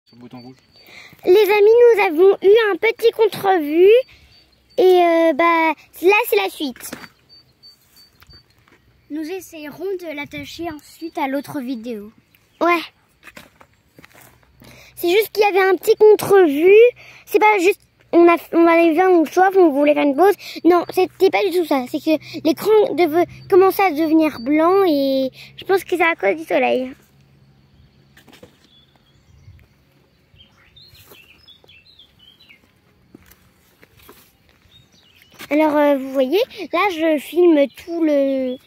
Sur le bouton rouge. Les amis, nous avons eu un petit contre-vue. Et là, c'est la suite. Nous essayerons de l'attacher ensuite à l'autre vidéo. Ouais. C'est juste qu'il y avait un petit contre-vue. C'est pas juste on avait vu un soif, on voulait faire une pause. Non, c'était pas du tout ça. C'est que l'écran commençait à devenir blanc et je pense que c'est à cause du soleil. Alors vous voyez, là je filme tout le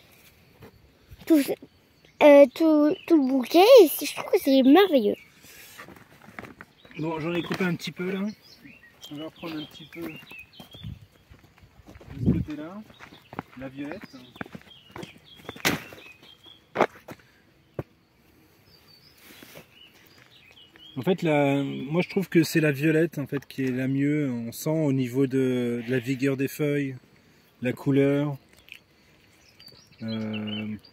bouquet et je trouve que c'est merveilleux. Bon, j'en ai coupé un petit peu là. On va reprendre un petit peu de ce côté-là, la violette. En fait, moi je trouve que c'est la violette en fait qui est la mieux. On sent au niveau de la vigueur des feuilles, la couleur.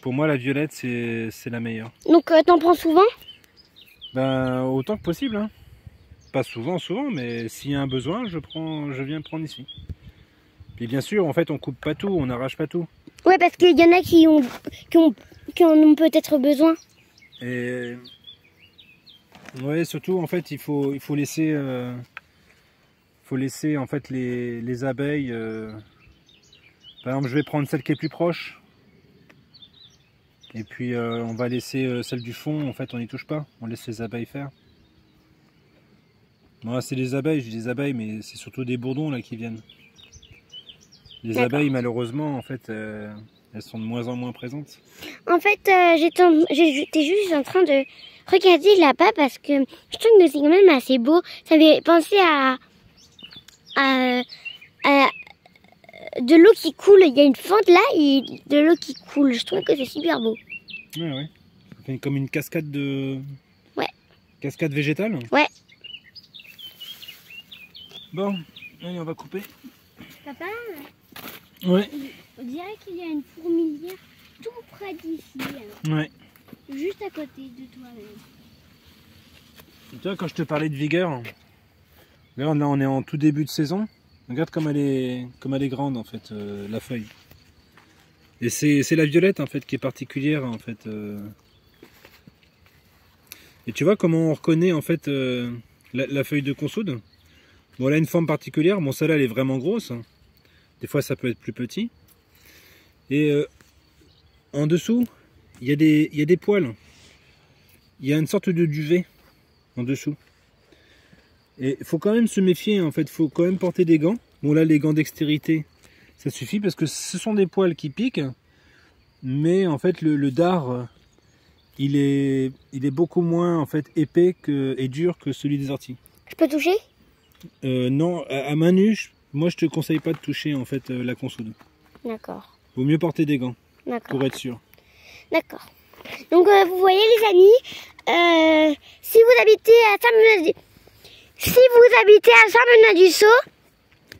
Pour moi, la violette c'est la meilleure. Donc t'en prends souvent? Ben autant que possible. Hein. Pas souvent, mais s'il y a un besoin, je viens prendre ici. Puis bien sûr, en fait, on coupe pas tout, on n'arrache pas tout. Ouais, parce qu'il y en a qui en ont peut-être besoin. Et ouais, surtout en fait, il faut laisser en fait les abeilles. Par exemple, je vais prendre celle qui est plus proche. Et puis on va laisser celle du fond. En fait, on n'y touche pas. On laisse les abeilles faire. Moi, c'est les abeilles. Je dis des abeilles, mais c'est surtout des bourdons là qui viennent. Les abeilles, malheureusement, en fait, elles sont de moins en moins présentes. En fait, j'étais juste en train de regarder là-bas parce que je trouve que c'est quand même assez beau. Ça fait penser à de l'eau qui coule. Il y a une fente là et de l'eau qui coule. Je trouve que c'est super beau. Ouais. Ça fait comme une cascade de... Ouais. Cascade végétale? Ouais. Bon, allez, on va couper. Papa? Ouais. On dirait qu'il y a une fourmilière tout près d'ici. Ouais. Juste à côté de toi-même. Tu vois, quand je te parlais de vigueur, là on est en tout début de saison. Regarde comme elle est grande en fait, la feuille. Et c'est la violette en fait qui est particulière en fait. Et tu vois comment on reconnaît en fait la feuille de consoude. Bon, elle a une forme particulière. Bon, celle-là elle est vraiment grosse. Des fois ça peut être plus petit. Et en dessous, il y a des poils. Il y a une sorte de duvet en dessous. Et il faut quand même se méfier en fait. Il faut quand même porter des gants. Bon là les gants dextérité ça suffit parce que ce sont des poils qui piquent. Mais en fait le dard il est beaucoup moins en fait épais et dur que celui des orties. Je peux toucher? Non, à main nue, moi je te conseille pas de toucher en fait la consoude. D'accord. Vaut mieux porter des gants pour être sûr. D'accord. Donc vous voyez les amis, si vous habitez à Saint-Benoît-du-Sault,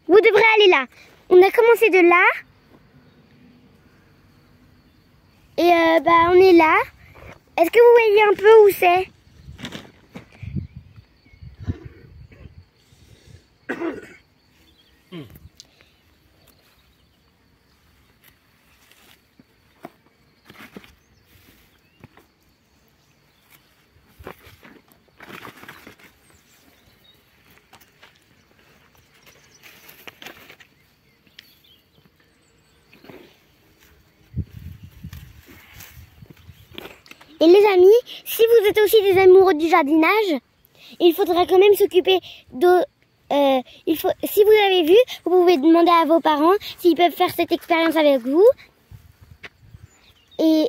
vous devrez aller là. On a commencé de là. Et on est là. Est-ce que vous voyez un peu où c'est? Et les amis, si vous êtes aussi des amoureux du jardinage, il faudra quand même s'occuper de... si vous avez vu, vous pouvez demander à vos parents s'ils peuvent faire cette expérience avec vous. Et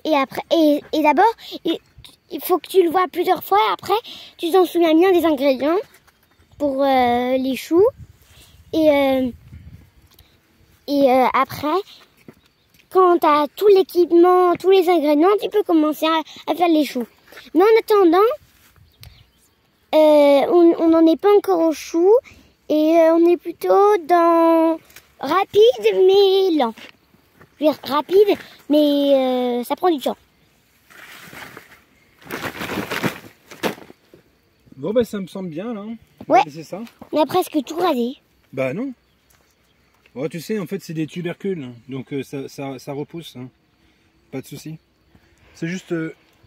d'abord, il faut que tu le vois plusieurs fois. Après, tu t'en souviens bien des ingrédients pour les choux. Et après, quand tu as tout l'équipement, tous les ingrédients, tu peux commencer à faire les choux. Mais en attendant, on n'en est pas encore aux choux et on est plutôt dans rapide mais lent. Je veux dire rapide mais ça prend du temps. Bon bah ça me semble bien là. Ouais. C'est ça. On a presque tout rasé. Bah non. Oh, tu sais, en fait c'est des tubercules, donc ça repousse. Hein. Pas de souci. C'est juste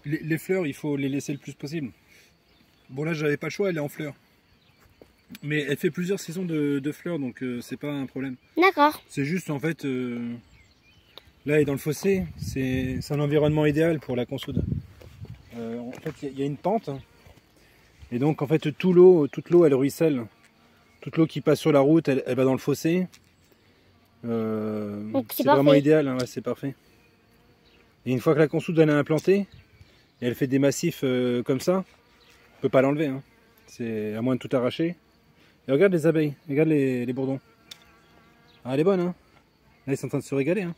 les fleurs, il faut les laisser le plus possible. Bon là j'avais pas le choix, elle est en fleurs. Mais elle fait plusieurs saisons de fleurs, donc c'est pas un problème. D'accord. C'est juste en fait, là elle est dans le fossé, c'est un environnement idéal pour la consoude. En fait il y a une pente, et donc en fait toute l'eau elle ruisselle. Toute l'eau qui passe sur la route, elle va dans le fossé. C'est vraiment idéal, hein, ouais, c'est parfait. Et une fois que la consoude elle est implantée, et elle fait des massifs comme ça, on peut pas l'enlever. Hein. C'est à moins de tout arracher. Et regarde les abeilles, regarde les bourdons. Ah, elle est bonne, hein. Là, ils sont en train de se régaler. Hein.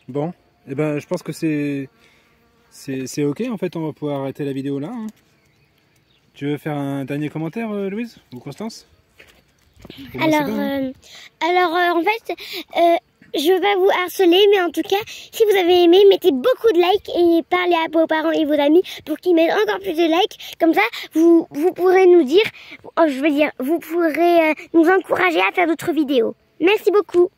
Bon, et ben, je pense que c'est ok. En fait, on va pouvoir arrêter la vidéo là. Hein. Tu veux faire un dernier commentaire, Louise ou Constance? Alors, en fait, je vais pas vous harceler, mais en tout cas, si vous avez aimé, mettez beaucoup de likes et parlez à vos parents et vos amis pour qu'ils mettent encore plus de likes. Comme ça, vous pourrez nous dire, vous pourrez nous encourager à faire d'autres vidéos. Merci beaucoup.